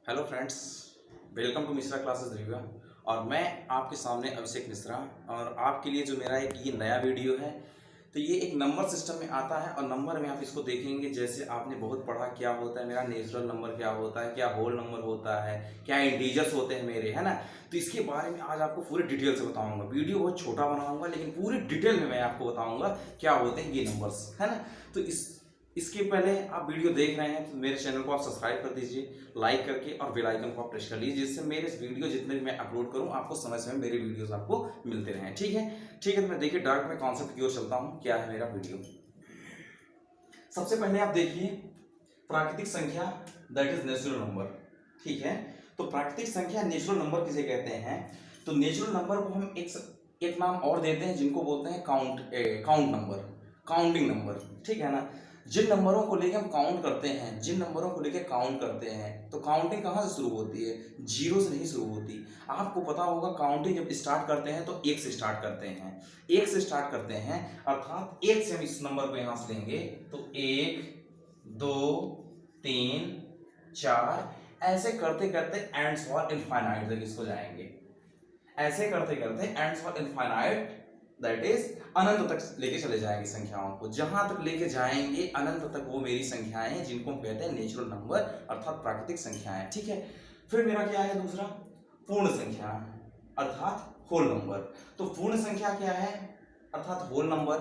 Hello friends, welcome to Mishra classes review. और मैं आपके सामने अभिषेक मिश्रा, और आपके लिए जो मेरा एक ये नया वीडियो है, तो ये एक नंबर सिस्टम में आता है। और नंबर में आप इसको देखेंगे, जैसे आपने बहुत पढ़ा क्या होता है मेरा नेचुरल नंबर, क्या होता है, क्या होल नंबर होता है, क्या इंटीजर्स होते हैं मेरे, है ना। तो इसके बारे में आज आपको पूरी डिटेल से बताऊंगा। वीडियो बहुत छोटा बनाऊंगा, लेकिन पूरी डिटेल में मैं आपको बताऊंगा क्या होते हैं ये नंबर्स, है ना। तो इसके पहले आप वीडियो देख रहे हैं तो मेरे चैनल को आप सब्सक्राइब कर दीजिए लाइक करके, और बेल आइकन को आप प्रेस कर लीजिए, जिससे मेरे इस वीडियो जितने भी मैं अपलोड करूं आपको समय समय मेरे वीडियोस आपको मिलते रहें। ठीक है, ठीक है। तो मैं देखिए डायरेक्ट में कॉन्सेप्ट की ओर चलता हूं, क्या है मेरा वीडियो। सबसे पहले आप देखिए प्राकृतिक संख्या, दैट इज नेचुरल नंबर। ठीक है, तो प्राकृतिक संख्या नेचुरल नंबर किसे कहते हैं? तो नेचुरल नंबर को हम एक नाम और देते हैं, जिनको बोलते हैं काउंट नंबर, काउंटिंग नंबर। ठीक है ना। जिन नंबरों को लेके हम काउंट करते हैं, जिन नंबरों को लेके काउंट करते हैं, तो काउंटिंग कहाँ से शुरू होती है? जीरो से नहीं शुरू होती। आपको पता होगा काउंटिंग जब स्टार्ट करते हैं तो एक से स्टार्ट करते हैं, एक से स्टार्ट करते हैं, अर्थात एक से हम इस नंबर को यहां से लेंगे तो एक, दो, तीन, चार, ऐसे करते करते एंड्स फॉर इनफाइनाइट तक इसको जाएंगे। ऐसे करते करते ends for infinite, that is अनंत तक लेके चले जाएंगे संख्याओं को। जहां तक लेके जाएंगे अनंत तक वो मेरी संख्याएं हैं, जिनको हम कहते हैं नेचुरल नंबर, अर्थात प्राकृतिक संख्याएं। ठीक है। फिर मेरा क्या है दूसरा? पूर्ण संख्या, अर्थात होल नंबर। तो पूर्ण संख्या क्या है, अर्थात होल नंबर?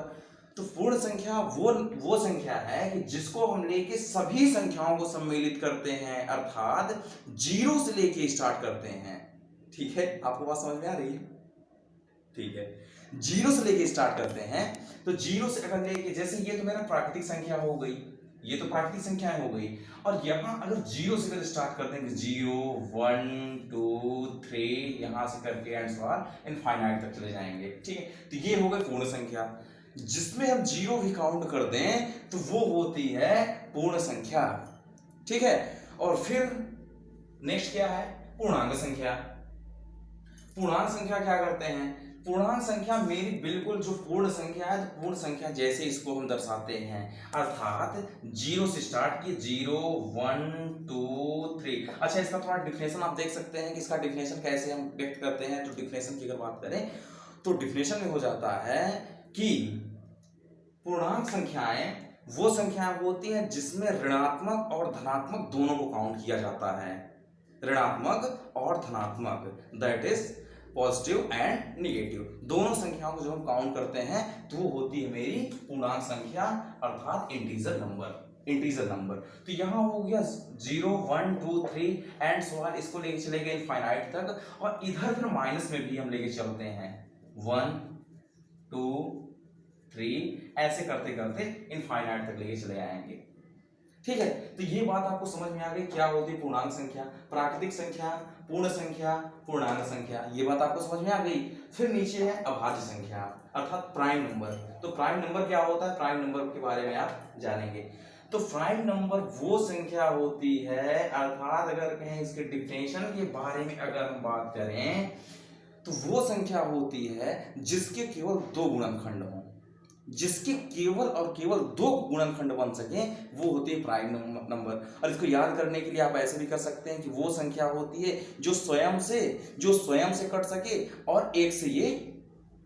तो पूर्ण संख्या वो संख्या है कि जिसको हम लेके सभी संख्याओं को सम्मिलित करते हैं, अर्थात जीरो से लेके स्टार्ट करते हैं। ठीक है, आपको बात समझ में आ रही है? ठीक है, जीरो से लेके स्टार्ट करते हैं। तो जीरो से अगर लेके, जैसे ये तो मेरा प्राकृतिक संख्या हो गई, ये तो प्राकृतिक संख्याएं हो गई, और यहां अगर जीरो से अगर स्टार्ट करते हैं, जीरो, वन, टू, थ्री, यहां से करके एंड फॉर इनफाइनाइट तक चले जाएंगे। ठीक है, तो ये हो गई पूर्ण संख्या। जिसमें हम जीरो भी काउंट कर दें तो वो होती है पूर्ण संख्या। ठीक है, और फिर नेक्स्ट क्या है? पूर्णांक संख्या। पूर्णांक संख्या क्या करते हैं? पूर्णांक संख्या मेरी बिल्कुल जो पूर्ण संख्या है, तो पूर्ण संख्या जैसे इसको हम दर्शाते हैं, अर्थात जीरो से स्टार्ट किए, जीरो, वन, टू, थ्री। अच्छा, इसका थोड़ा डिफिनेशन आप देख सकते हैं कि इसका डिफिनेशन कैसे हम व्यक्त करते हैं। तो डिफिनेशन की अगर बात करें तो डिफिनेशन में हो जाता है कि पूर्णांक संख्याएं वो संख्याएं होती हैं जिसमें ऋणात्मक और धनात्मक दोनों को काउंट किया जाता है। ऋणात्मक और धनात्मक, that is positive and negative, दोनों संख्याओं को जब हम काउंट करते हैं तो वो होती है मेरी पूर्णांक संख्या, अर्थात इंटीजर नंबर, इंटीजर नंबर। तो यहां हो गया zero, one, two, three and so on, इसको लेके चले गए इनफाइनाइट तक, और इधर फिर माइनस में भी हम लेके चलते हैं, वन, टू, थ्री, ऐसे करते करते इनफाइनाइट तक लेके चले आएंगे। ठीक है, तो ये बात आपको समझ में आ गई क्या होती है पूर्णांक संख्या, प्राकृतिक संख्या, पूर्ण संख्या, पूर्णांक संख्या, ये बात आपको समझ में आ गई। फिर नीचे है अभाज्य संख्या, अर्थात प्राइम नंबर। तो प्राइम नंबर क्या होता है? प्राइम नंबर के बारे में आप जानेंगे। तो प्राइम नंबर वो संख्या होती है, अर्थात अगर कहें इसके डिफिनेशन के बारे में अगर हम बात करें, तो वो संख्या होती है जिसके केवल दो गुणनखंड हों, जिसके केवल और केवल दो गुणनखंड बन सके, वो होती है प्राइम नंबर। और इसको याद करने के लिए आप ऐसे भी कर सकते हैं कि वो संख्या होती है जो स्वयं से कट सके और एक से ये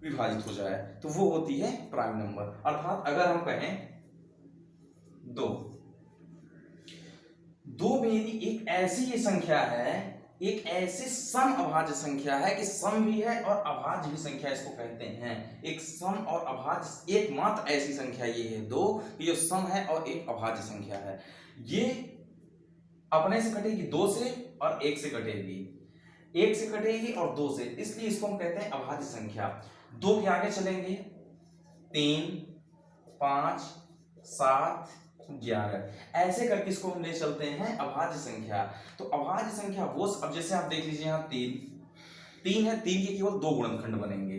विभाजित हो जाए, तो वो होती है प्राइम नंबर। अर्थात अगर हम कहें दो, दो मेरी एक ऐसी ये संख्या है, एक ऐसी सम अभाज्य संख्या है कि सम भी है और अभाज्य भी संख्या इसको कहते हैं। एक सम और अभाज्य, एकमात्र ऐसी संख्या ये है दो, ये जो सम है और एक अभाज्य संख्या है। ये अपने से कटेगी दो से, और एक से कटेगी, एक से कटेगी और दो से, इसलिए इसको हम कहते हैं अभाज्य संख्या। दो के आगे चलेंगे, तीन, पांच, सात, 11, ऐसे करके इसको हम ले चलते हैं अभाज्य संख्या। तो अभाज्य संख्या वो, अब जैसे आप देख लीजिए यहाँ तीन है, तीन के केवल दो गुणनखंड बनेंगे,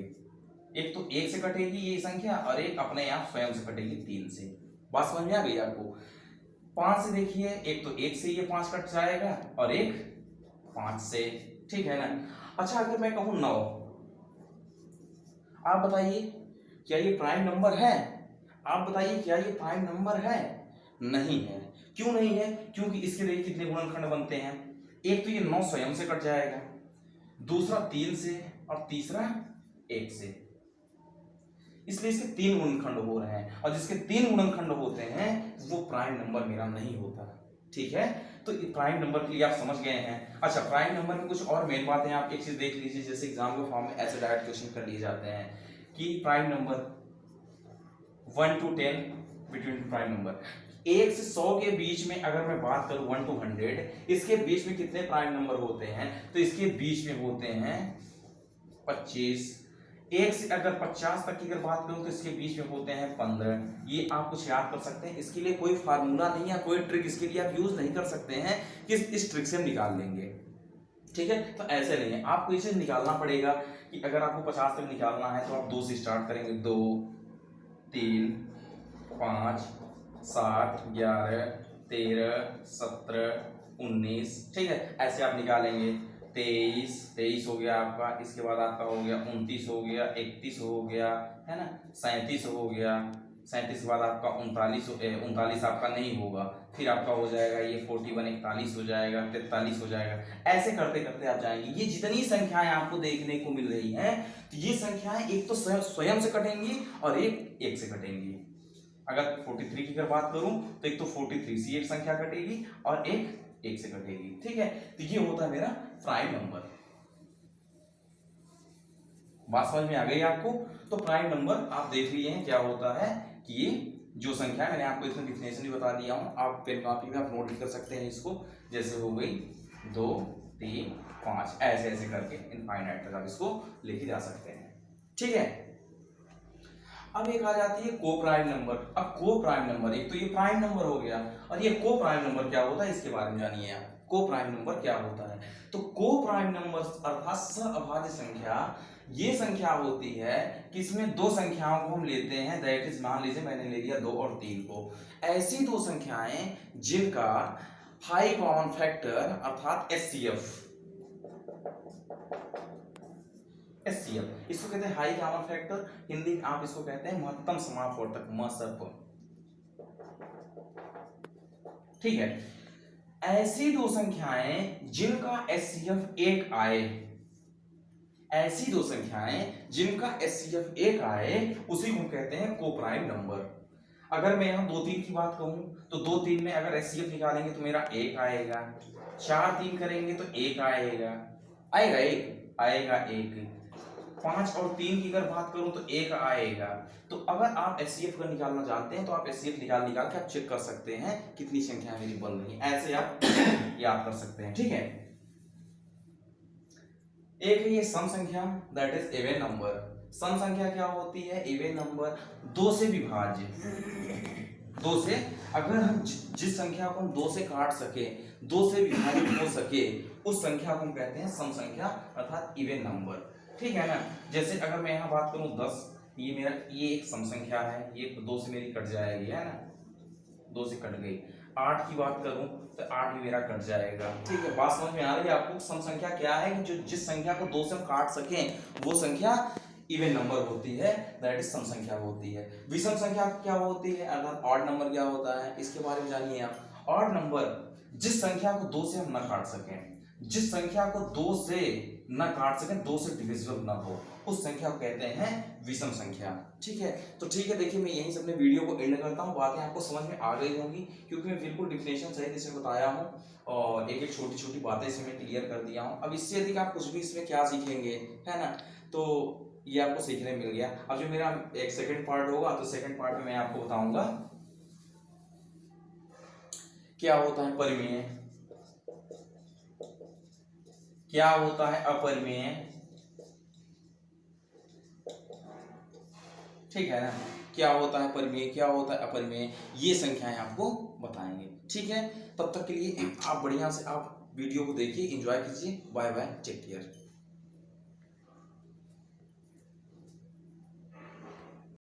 एक तो एक से कटेगी ये संख्या, और एक अपने आप स्वयं से कटेगी तीन से। बात समझ में आ गई आपको? पांच से देखिए, एक तो एक से ये पांच कट जाएगा और एक पांच से, ठीक है ना। अच्छा, अगर मैं कहूं 9, आप बताइए क्या ये प्राइम नंबर है? आप बताइए क्या ये प्राइम नंबर है? नहीं है। क्यों नहीं है? क्योंकि इसके लिए कितने गुणनखंड बनते हैं? एक तो ये 9 स्वयं से कट जाएगा, दूसरा 3 से और तीसरा 1 से, इसलिए इसके 3 गुणनखंड हो रहे हैं और जिसके 3 गुणनखंड होते हैं वो प्राइम नंबर मेरा नहीं होता। ठीक है, तो प्राइम नंबर के लिए आप समझ गए हैं। अच्छा, प्राइम नंबर में कुछ और मेन बातें आप एक चीज देख लीजिए, जैसे एग्जाम के फॉर्म में ऐसे डायरेक्ट क्वेश्चन कर लिए जाते हैं कि prime number 1 to 10 between prime number, 1 से 100 के बीच में अगर मैं बात करूं 1 to 100, इसके बीच में कितने प्राइम नंबर होते हैं, तो इसके बीच में होते हैं 25। 1 से अगर 50 तक की अगर बात करूं तो इसके बीच में होते हैं 15। ये आप कुछ याद कर सकते हैं, इसके लिए कोई फार्मूला नहीं है, कोई ट्रिक इसके लिए आप यूज नहीं कर सकते हैं कि इस ट्रिक से हम निकाल लेंगे। ठीक है, तो ऐसे नहीं है, आपको इसे निकालना पड़ेगा कि अगर आपको 50 तक निकालना है तो आप 2 से स्टार्ट करेंगे, 2 3 5 7 11 13 17 19। ठीक है, ऐसे आप निकालेंगे। 23 हो गया आपका, इसके बाद आपका हो गया 29 हो गया, 31 हो गया, है ना, 37 हो गया, 37 के बाद आपका 39 आपका नहीं होगा, फिर आपका हो जाएगा ये 41, 41 हो जाएगा, 43 हो जाएगा। ऐसे करते करते आप जाएंगे। ये जितनी संख्याएं आपको देखने को मिल रही हैं, तो ये संख्याएं एक तो स्वयं से कटेंगी और एक से कटेंगी। अगर 43 की अगर बात करूं तो एक तो 43 से एक संख्या कटेगी और एक से कटेगी। ठीक है, तो ये होता है मेरा प्राइम नंबर। बात समझ में आ गई आपको? तो प्राइम नंबर आप देख लिए हैं क्या होता है कि ये जो संख्या है, मैंने आपको इसमें डिफिनेशन भी बता दिया हूं, आप पेन कॉपी में आप नोट भी कर सकते हैं इसको। जैसे हो गई 2 3 5, ऐसे ऐसे करके इनफाइनाइट तक आप इसको लेके जा सकते हैं। ठीक है, अब एक आ जाती है को प्राइम नंबर। अब को प्राइम नंबर, एक तो ये प्राइम नंबर हो गया और ये को प्राइम नंबर क्या होता है इसके बारे में जानिए आप। को प्राइम नंबर क्या होता है? तो को प्राइम नंबर अर्थात सहअभाज्य संख्या ये संख्या होती है कि इसमें दो संख्याओं को हम लेते हैं, दैट इज मान लीजिए मैंने ले लिया 2 और 3 को, ऐसी दो संख्याएं जिनका हाई कॉमन फैक्टर अर्थात एचसीएफ, इसको कहते हैं हाई कॉमन फैक्टर, हिंदी आप इसको कहते हैं महत्तम समापवर्तक, मसप। ठीक है, ऐसी दो संख्याएं जिनका एचसीएफ 1 आए, ऐसी दो संख्याएं जिनका एचसीएफ 1 आए उसी को कहते हैं को प्राइम नंबर। अगर मैं यहां 2 3 की बात कहूं तो 2 3 में अगर एचसीएफ निकालेंगे तो मेरा 1 आएगा, 4 3 करेंगे तो 1 आएगा, आएगा 1, 5 और 3 की अगर बात करूं तो 1 आएगा। तो अगर आप एचसीएफ का निकालना जानते हैं तो आप एचसीएफ निकाल के आप चेक कर सकते हैं कितनी संख्या मेरी बन रही है, ऐसे आप याद कर सकते हैं। ठीक है, एक है ये सम संख्या, दैट इज इवन नंबर। सम संख्या क्या होती है? इवन नंबर, 2 से विभाज्य, 2 से अगर हम जिस संख्या को हम 2 से काट सके, 2 से विभाजित हो सके, उस संख्या को हम कहते हैं सम संख्या अर्थात इवन नंबर। ठीक है ना, जैसे अगर मैं यहाँ बात करूँ 10, ये मेरा ये एक सम संख्या है, ये 2 से मेरी कट जाएगी, है ना, 2 से कट गई। 8 की बात करूं तो 8 भी मेरा कट जाएगा। ठीक है, बात समझ में आ रही है आपको? सम संख्या क्या है कि जो जिस संख्या को 2 से हम काट सकें वो संख्या इवन नंबर होती है, दैट इज सम संख्या होती है। विषम संख्या क्या होती है अर्थात ऑड नंबर क्या होता है, इसके बारे में जानिए आप। ऑड नंबर जिस संख्या को 2 से हम न काट सकें, जिस संख्या को 2 से न काट सकें, 2 से डिविजिबल न हो, उस संख्या को कहते हैं विषम संख्या। ठीक है, तो ठीक है, देखिए मैं यहीं से अपने वीडियो को एंड करता हूँ। बातें आपको समझ में आ गई होंगी क्योंकि मैं बिल्कुल डिफिनेशन सहित इसे बताया हूँ और एक एक छोटी छोटी बातें इसमें मैं क्लियर कर दिया हूँ। अब इससे अधिक आप कुछ भी इसमें क्या सीखेंगे, है ना, तो ये आपको सीखने मिल गया। अब जो मेरा एक सेकंड पार्ट होगा तो सेकंड पार्ट में मैं आपको बताऊंगा क्या होता है परिमेय, क्या होता है अपरिमेय। ठीक है ना, क्या होता है परिमेय, क्या होता है अपरिमेय, ये संख्याएं आपको बताएंगे। ठीक है, तब तक के लिए आप बढ़िया से आप वीडियो को देखिए, एंजॉय कीजिए। Bye bye, take care.